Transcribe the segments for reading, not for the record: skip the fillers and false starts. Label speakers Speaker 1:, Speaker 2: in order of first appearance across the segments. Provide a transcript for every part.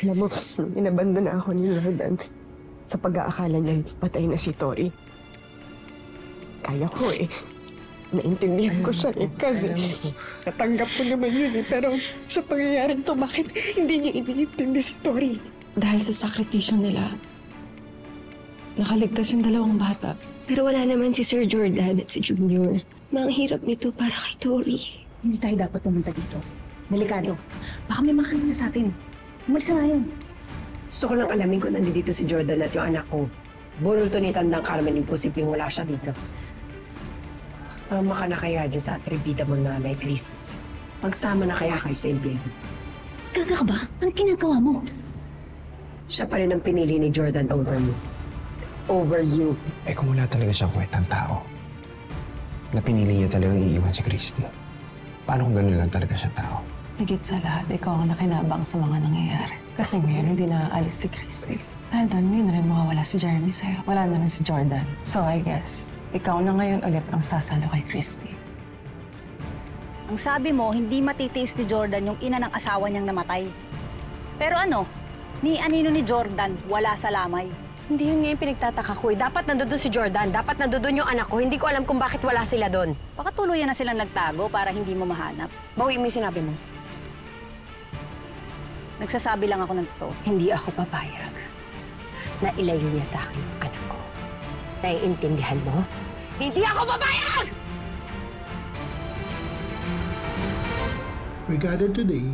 Speaker 1: Alam mo, inabandon na ako ni Jordan sa pag-aakala niya patay na si Tori. Kaya ko naintindihan ko siya kasi natanggap ko naman yun Pero sa pangyayaring to, bakit hindi niya iniintindi si Tori?
Speaker 2: Dahil sa sakripisyo nila, nakaligtas yung dalawang bata.
Speaker 3: Pero wala naman si Sir Jordan at si Junior. Mang hirap nito para kay Tori.
Speaker 4: Hindi tayo dapat pumunta dito. Delikado. Baka may makakita sa atin. Umalis na yun.
Speaker 3: Gusto ko lang alamin kung nandito si Jordan at yung anak ko. Burol to ni Tandang Carmen, imposibleng wala siya dito. Tama ka na kaya dyan sa atribida mong nanay, Chris. Pagsama na kaya kayo sa impyerno.
Speaker 4: Gaga ka ba? Anong ginagawa mo?
Speaker 3: Siya pa rin ang pinili ni Jordan over me. Over you.
Speaker 5: Kung wala talaga siyang kwentang tao, na pinili niya talagang iiwan si Christy, paano kung gano'n lang talaga siya tao?
Speaker 2: Higit sa lahat, ikaw ang nakinabang sa mga nangyayari. Kasi ngayon, hindi naaalis si Christy. Dahil doon, hindi na rin mawawala si Jeremy sa'yo. Wala na rin si Jordan. So I guess, ikaw na ngayon ulit ang sasalo kay Christy.
Speaker 6: Ang sabi mo, hindi matitiis ni Jordan yung ina ng asawa niyang namatay. Pero ano, ni anino ni Jordan, wala sa lamay.
Speaker 7: Hindi yun nga yung pinagtataka ko. Dapat nandoon si Jordan. Dapat nandoon yung anak ko. Hindi ko alam kung bakit wala sila doon.
Speaker 6: Baka tuluyan na silang nagtago para hindi mo mahanap.
Speaker 7: Bawi mo yung sinabi mo.
Speaker 6: Nagsasabi lang ako ng totoo.
Speaker 7: Hindi ako papayag na ilayo niya sa akin ang anak ko. Naiintindihan mo? Hindi ako papayag!
Speaker 8: We gather today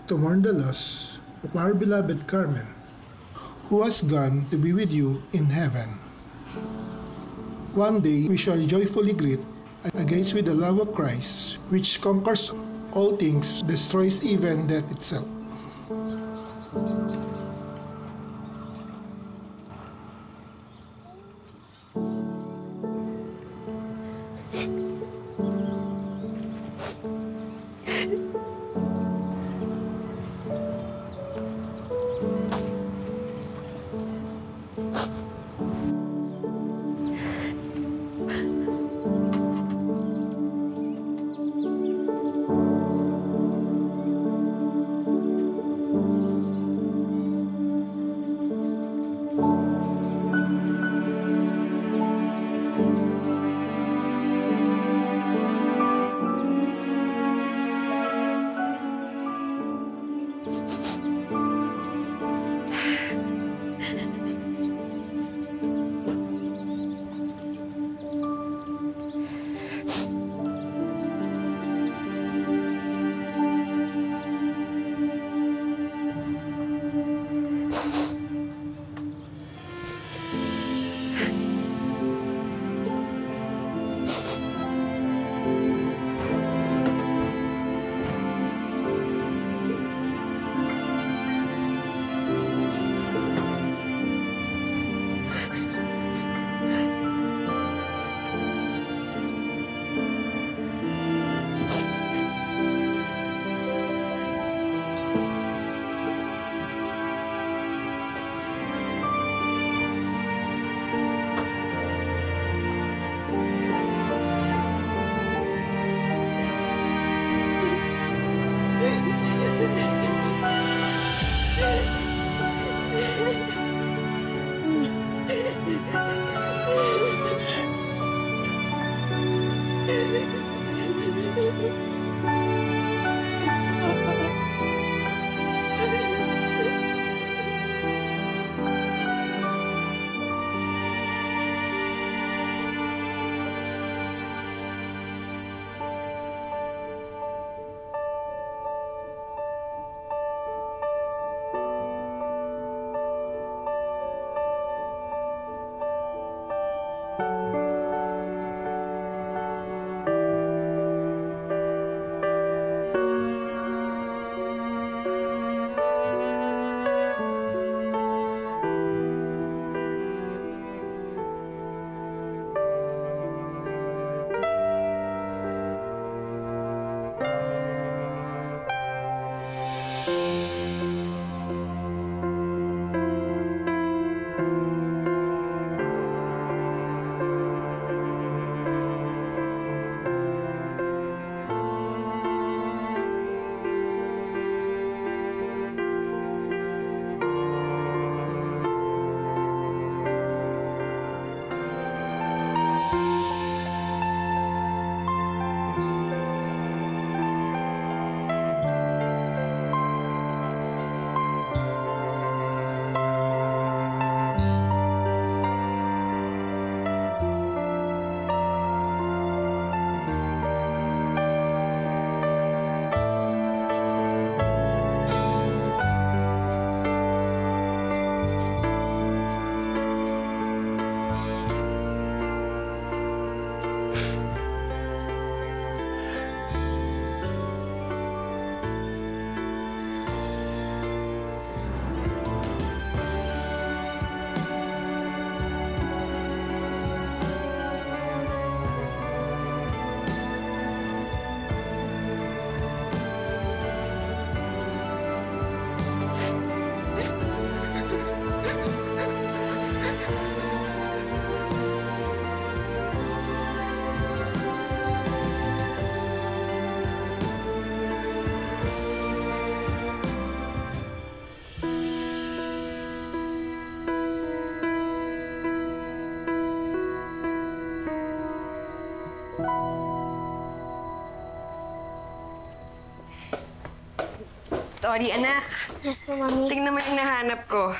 Speaker 8: to mourn the loss of our beloved Carmen, who has gone to be with you in heaven. One day we shall joyfully greet against with the love of Christ, which conquers all things, destroys even death itself.
Speaker 9: Tori, anak.
Speaker 10: Yes po, Mami.
Speaker 9: Tingnan mo yung nahanap ko.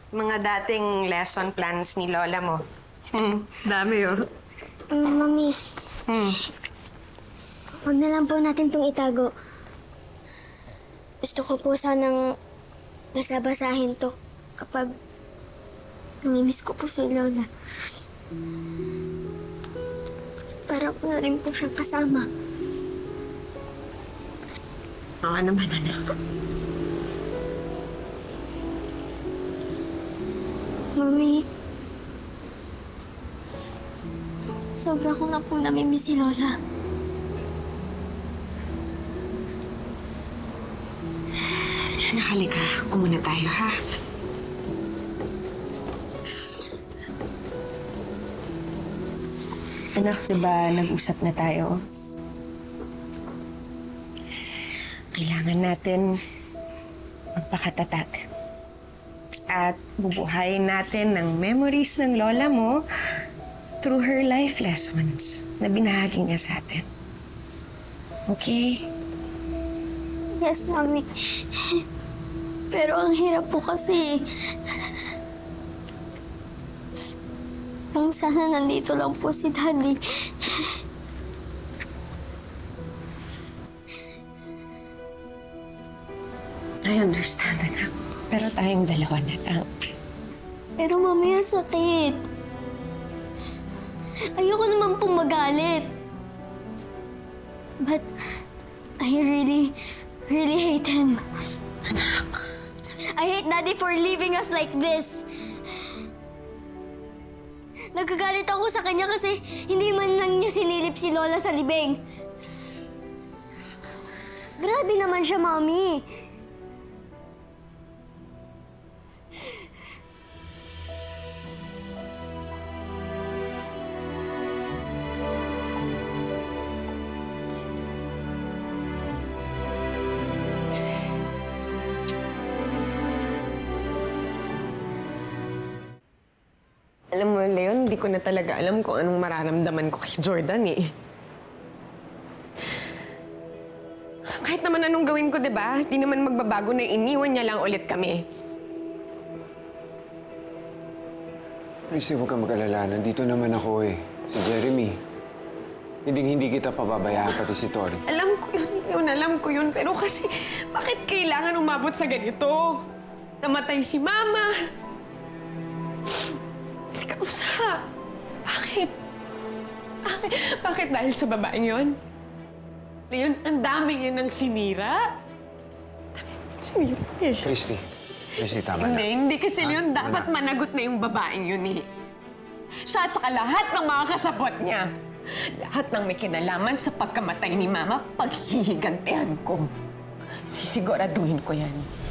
Speaker 9: Mga dating lesson plans ni Lola mo. Dami, oh.
Speaker 10: Mami. Huwag na lang po natin itong itago. Gusto ko po sanang basa-basahin to kapag namimiss ko po si Lola. Para po na rin po siyang kasama.
Speaker 9: Oo naman, anak.
Speaker 10: Mami, sobra ko na po namimiss si Lola.
Speaker 9: Anak, halika. Umuna tayo, ha?
Speaker 7: Anak, diba nag-usap na tayo?
Speaker 9: Kailangan natin magpakatatag. At bubuhayin natin ng memories ng lola mo through her life lessons na binahagi niya sa atin. Okay?
Speaker 10: Yes, Mami. Pero ang hirap po kasi. Kung sana nandito lang po si Daddy.
Speaker 9: I understand, anak. Pero tayong dalawa na lang.
Speaker 10: Pero Mami, ang sakit. Ayoko naman pong magalit. But I really hate him.
Speaker 9: Anak.
Speaker 10: I hate Daddy for leaving us like this. Nagkagalit ako sa kanya kasi hindi man lang niya sinilip si Lola sa libing. Grabe naman siya, Mami.
Speaker 9: Alam mo, Leon, hindi ko na talaga alam kung anong mararamdaman ko kay Jordan, eh. Kahit naman anong gawin ko, di ba? Di naman magbabago na iniwan niya lang ulit kami.
Speaker 5: Christy, huwag kang mag-alala. Nandito naman ako eh. Si Jeremy. Hindi kita pababayaan, pati si Tori.
Speaker 9: Alam ko yun, Leon. Alam ko yun. Pero kasi, bakit kailangan umabot sa ganito? Namatay si Mama. Si Kausa. Bakit? Bakit dahil sa babaeng yun? Leon, ang dami niya ng sinira. Sinira eh.
Speaker 5: Christy, tama na.
Speaker 9: Hindi kasi Leon, dapat managot na yung babaeng yun eh. Siya at saka lahat ng mga kasabot niya. Lahat ng may kinalaman sa pagkamatay ni Mama, paghihigantihan ko. Sisiguraduhin ko yan.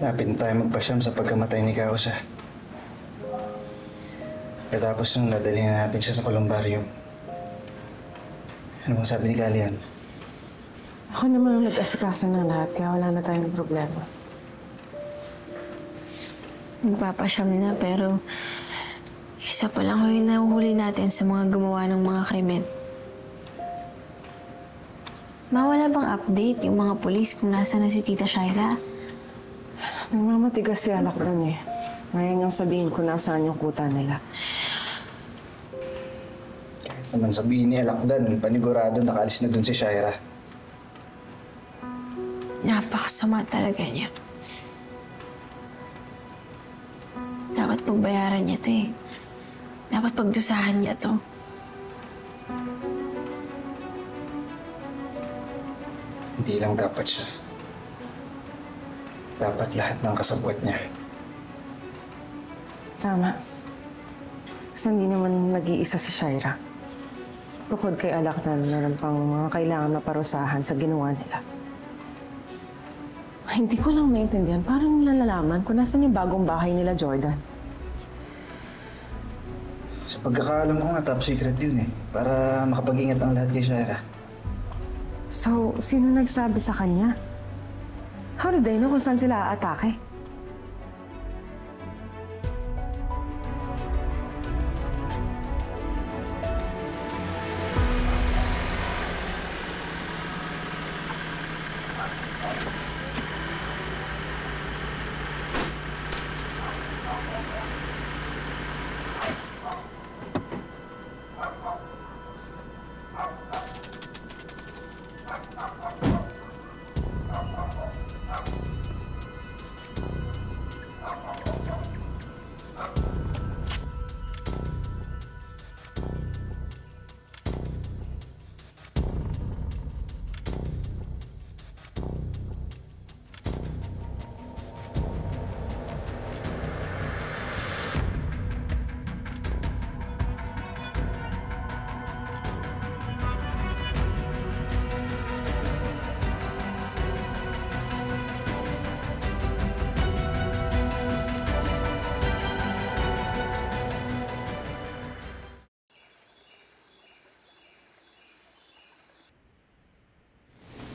Speaker 11: Lapit na tayo magpasyam sa pagkamatay ni Kausa. Katapos nung nadalhin na natin siya sa columbarium. Ano bang sabi ni Kalian?
Speaker 2: Ako naman ang nag-asikaso ng lahat, kaya wala na tayong problema.
Speaker 10: Magpapasyam na, pero isa pa lang yung nahuhuli natin sa mga gumawa ng mga krimen. Mawala bang update yung mga polis kung nasa na si Tita Shaira?
Speaker 2: Nagmamatigas si Alakdan eh. Ngayon yung sabihin ko nasaan yung kuta nila.
Speaker 11: Kahit naman sabihin ni Alakdan, panigurado nakaalis na dun si Shaira.
Speaker 10: Napakasama talaga niya. Dapat pagbayaran niya to eh. Dapat pagdusahan niya to.
Speaker 11: Hindi lang dapat siya. Dapat lahat ng kasabwat niya.
Speaker 2: Tama. Kasi hindi naman nag-iisa si Shaira. Bukod kay Alakdan, meron pang mga kailangan na parusahan sa ginawa nila. Hindi ko lang maintindihan. Parang nalalaman kung nasan yung bagong bahay nila, Jordan.
Speaker 11: Sa pagkakaalam ko nga, top secret yun eh. Para makapag-ingat ang lahat kay Shaira.
Speaker 2: So, sino nagsabi sa kanya? How did they know kung saan sila aatake?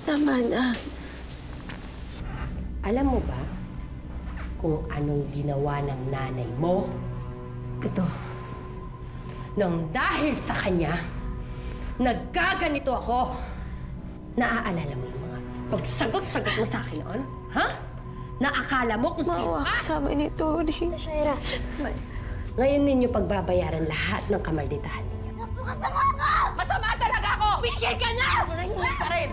Speaker 10: Tama na.
Speaker 7: Alam mo ba kung anong ginawa ng nanay mo?
Speaker 3: Ito.
Speaker 7: Nang dahil sa kanya, nagkaganito ako. Naaalala mo yung mga pagsagot-sagot mo sa akin noon? Ha? Naakala mo kung sino
Speaker 10: Maawa kasama ni Tori.
Speaker 7: Shaira. Ngayon ninyo pagbabayaran lahat ng kamalditahan ninyo.
Speaker 9: Napakasama ka! Masama talaga ako! Bigay ka na! Hindi ka rin!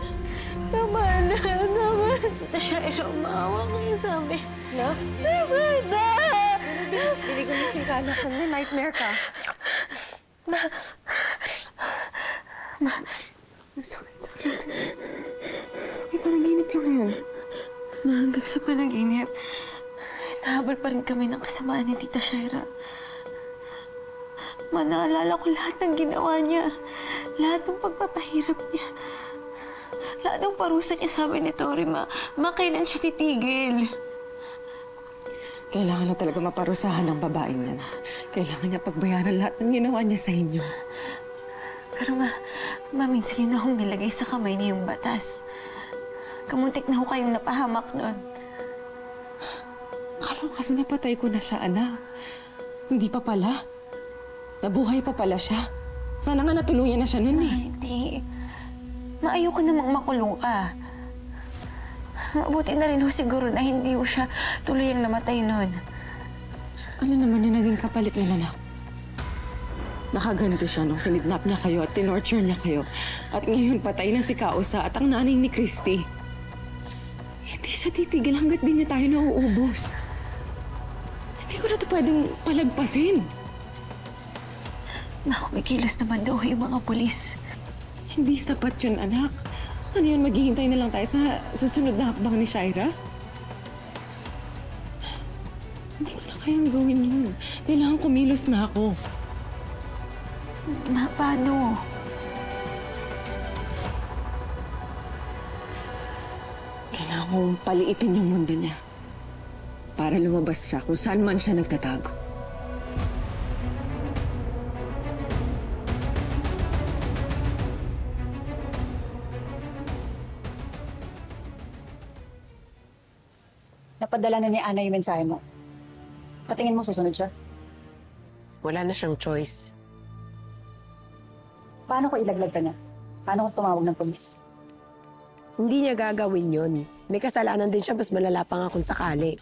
Speaker 10: Tama na, tama. Tita Shaira, umaawa kayo sa amin.
Speaker 2: Na?
Speaker 10: Tama na!
Speaker 2: Hindi ko mising ka, anak. May nightmare ka. Sakit. Sakit, panaginip lang yan.
Speaker 10: Hanggang sa panaginip, nahabol pa rin kami ng kasamaan ni Tita Shaira. Naalala ko lahat ng ginawa niya. Lahat ng pagpapahirap niya. Lahat ng parusa niya sa amin ni Tori, kailan siya titigil.
Speaker 2: Kailangan na talaga maparusahan ng babaeng yan. Kailangan niya pagbayaran lahat ng ginawa niya sa inyo.
Speaker 10: Pero minsan yun na akong nilagay sa kamay niya yung batas. Kamuntik na ho kayong napahamak nun.
Speaker 2: Akala ko kasi napatay ko na siya, anak. Hindi pa pala. Nabuhay pa pala siya. Sana nga natuluyan na siya nun eh.
Speaker 10: Hindi. Ayoko namang makulong ka. Mabuti na rin ho siguro na hindi ho siya tuluyang namatay nun.
Speaker 2: Ano naman yung naging kapalit nila, anak? Nakaganti siya nung kinidnap niya kayo at tinorture niya kayo. At ngayon patay na si Kausa at ang nanay ni Christy. Hindi siya titigil hanggat di niya tayo nauubos. Hindi ko na ito pwedeng palagpasin.
Speaker 10: Kumikilos naman daw yung mga pulis.
Speaker 2: Hindi sapat yun, anak. Ano yun, maghihintay na lang tayo sa susunod na hakbang ni Shaira? Hindi ko na kayang gawin yun. Kailangan kumilos na ako.
Speaker 10: Paano?
Speaker 2: Kailangan kong paliitin yung mundo niya. Para lumabas siya kung saan man siya nagtatago.
Speaker 6: Napadala na ni Ana yung mensahe mo. Patingin mo, susunod siya.
Speaker 3: Wala na siyang choice.
Speaker 6: Paano ko ilaglag ka niya? Paano ko tumawag ng polis?
Speaker 3: Hindi niya gagawin yun. May kasalanan din siya, mas malala pa nga kung sakali.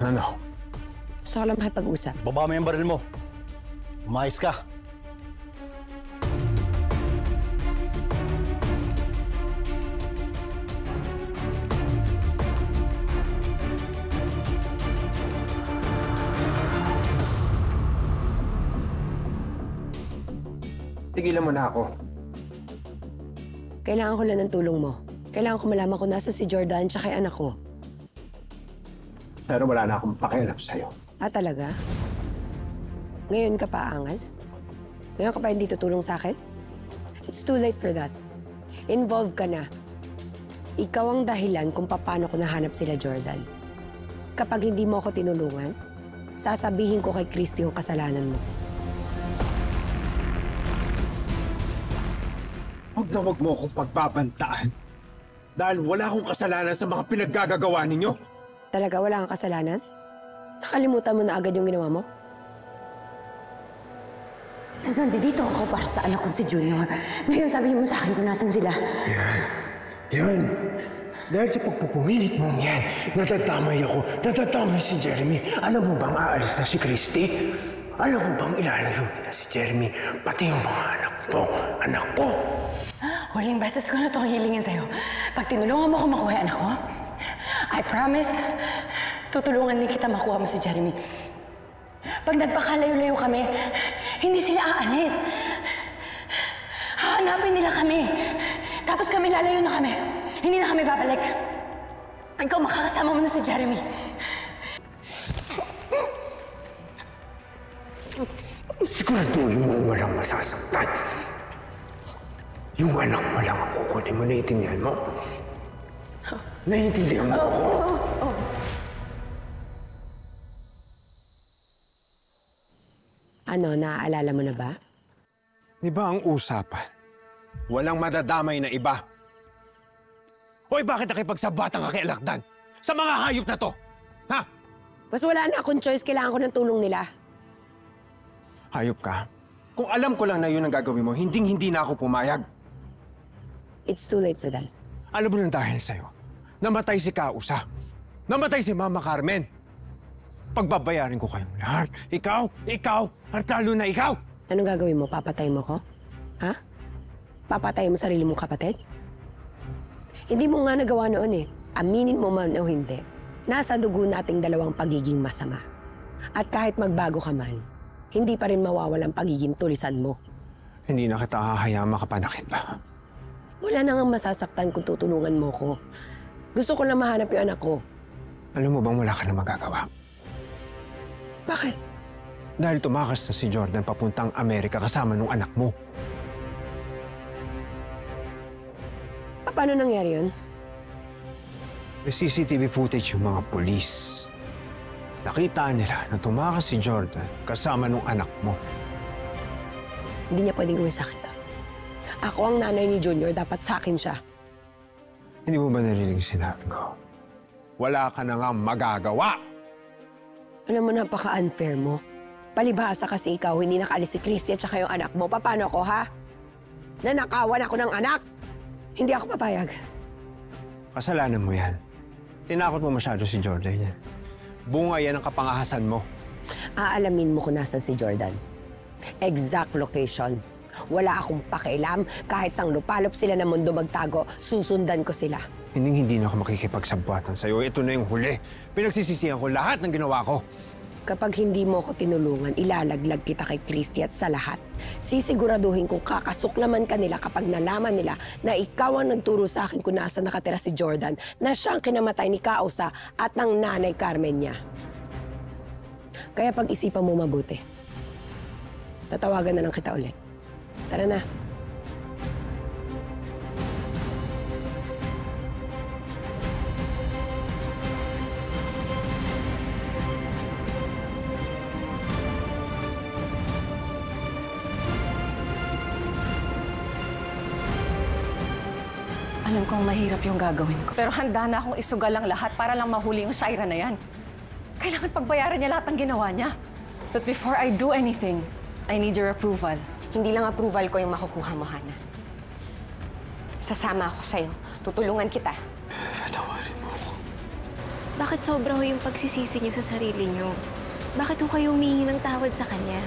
Speaker 12: Ano?
Speaker 3: Gusto ko lang makipag-usap.
Speaker 12: Baba mo yung baril mo. Umayos ka.
Speaker 5: Tigilan mo na ako.
Speaker 3: Kailangan ko lang ng tulong mo. Kailangan ko malaman kung nasa si Jordan tsaka anak ko.
Speaker 5: Pero wala na akong pakialam sa'yo.
Speaker 3: Talaga? Ngayon ka pa, Angal? Ngayon ka pa hindi tutulong sa akin? It's too late for that. Involved ka na. Ikaw ang dahilan kung paano ko nahanap sila Jordan. Kapag hindi mo ako tinulungan, sasabihin ko kay Christy yung kasalanan mo.
Speaker 5: Huwag na huwag mo akong pagbabantaan. Dahil wala akong kasalanan sa mga pinaggagawa ninyo.
Speaker 3: Talaga wala kang kasalanan? Nakalimutan mo na agad yung ginawa mo?
Speaker 4: Nandito ako para sa anak ko si Junior. Ngayon sabihin mo sa akin kung nasan sila.
Speaker 5: Yan. Dahil sa pagpupumilit mong yan, natatamay ako. Natatamay si Jeremy. Alam mo bang aalis na si Christy? Alam mo bang ilalayo nila si Jeremy? Pati yung mga anak mo. Anak ko!
Speaker 7: Huling beses ko na itong hilingin sa'yo. Pag tinulungan mo ako makuha yung anak ko, I promise, tutulungan din kita makuha mo si Jeremy. Pag nagpakalayo-layo kami, hindi sila aalis. Hahanapin nila kami. Tapos kami lalayo na kami. Hindi na kami babalik. Ikaw makakasama mo na si Jeremy.
Speaker 5: Siguraduhin mo walang masasaktan. Yung anak mo lang ang kukunin mo. Naiintindihan mo? Naiintindihan mo ako?
Speaker 3: Ano, naaalala mo na ba?
Speaker 5: Di ba ang usapan? Walang madadamay na iba. Hoy, bakit nakipagsabatan ka kay Alakdan? Sa mga hayop na to? Ha?
Speaker 3: Mas wala na akong choice. Kailangan ko ng tulong nila.
Speaker 5: Hayop ka? Kung alam ko lang na yun ang gagawin mo, hindi na ako pumayag.
Speaker 3: It's too late for that.
Speaker 5: Alam mo na dahil sa'yo, namatay si Kausa. Namatay si Mama Carmen. Pagbabayarin ko kayong lahat. Ikaw, at lalo na ikaw!
Speaker 3: Anong gagawin mo? Papatay mo ko? Ha? Papatay mo sarili mong kapatid? Hindi mo nga nagawa noon eh. Aminin mo man o hindi. Nasa dugo nating dalawang pagiging masama. At kahit magbago ka man, hindi pa rin mawawalang pagiging tulisan mo.
Speaker 5: Hindi na kita hahayaan makapanakit pa.
Speaker 3: Wala na nga masasaktan kung tutulungan mo ko. Gusto ko lang mahanap yung anak ko.
Speaker 5: Alam mo bang wala ka na magagawa?
Speaker 3: Bakit?
Speaker 5: Dahil tumakas na si Jordan papuntang Amerika kasama nung anak mo.
Speaker 3: Paano nangyari yun?
Speaker 5: May CCTV footage yung mga polis. Nakita nila na tumakas si Jordan kasama nung anak mo.
Speaker 3: Hindi niya pwedeng gawin sa akin to. Ako ang nanay ni Junior, dapat sa akin siya.
Speaker 5: Hindi mo ba narinig sinabi ko? Wala ka na nga magagawa!
Speaker 3: Alam mo, napaka-unfair mo. Palibhasa kasi ikaw, hindi nakaalis si Christy at saka yung anak mo. Paano ako, ha? Nanakawan ako ng anak! Hindi ako papayag.
Speaker 5: Kasalanan mo yan. Tinakot mo masyado si Jordan yan. Bunga yan ang kapangahasan mo.
Speaker 3: Aalamin mo kung nasan si Jordan. Exact location. Wala akong pakialam. Kahit sang lupalop sila ng mundo magtago, susundan ko sila.
Speaker 5: Hindi na ako makikipagsabwatan sa'yo. Ito na yung huli. Pinagsisisihan ko lahat ng ginawa ko.
Speaker 3: Kapag hindi mo ko tinulungan, ilalaglag kita kay Christy at sa lahat. Sisiguraduhin kong kakasuklaman ka nila kapag nalaman nila na ikaw ang nagturo sa akin kung nasaan nakatira si Jordan, na siyang kinamatay ni Kausa at ng nanay Carmen niya. Kaya pag-isipan mo mabuti. Tatawagan na lang kita ulit. Tara na.
Speaker 2: Alam kong mahirap yung gagawin ko. Pero handa na akong isugal ang lahat para lang mahuli yung Shaira na yan. Kailangan pagbayaran niya lahat ng ginawa niya. But before I do anything, I need your approval.
Speaker 9: Hindi lang approval ko yung makukuha mo, Hana. Sasama ako sa'yo. Tutulungan kita.
Speaker 5: Patawarin mo ako.
Speaker 10: Bakit sobra ho yung pagsisisi niyo sa sarili niyo? Bakit ho kayo humingi ng tawad sa kanya?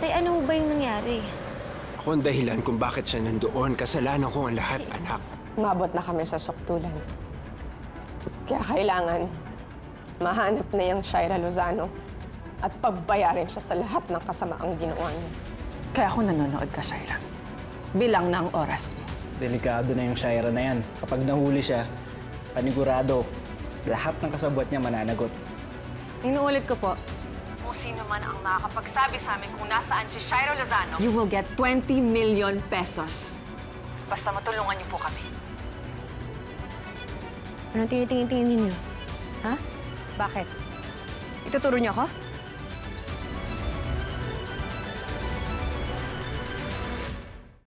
Speaker 10: Tay, ano ho ba yung nangyari?
Speaker 5: Ako ang dahilan kung bakit siya nandoon. Kasalanan ko ang lahat, anak.
Speaker 9: Umabot na kami sa suktulan. Kaya kailangan mahanap na yung Shaira Lozano at pagbayarin siya sa lahat ng kasamaang ginawa niya.
Speaker 2: Kaya ako nanonood ka, Shaira. Bilang na ang oras mo.
Speaker 11: Delikado na yung Shaira na yan. Kapag nahuli siya, panigurado, lahat ng kasabwat niya mananagot.
Speaker 2: Inuulit ko po,
Speaker 13: kung sino man ang makakapagsabi sa amin kung nasaan si Shira Lozano.
Speaker 9: You will get 20 million pesos.
Speaker 13: Basta matulungan niyo po kami.
Speaker 7: Anong tinitingin-tingin ninyo? Ha? Bakit? Ituturo niyo ako?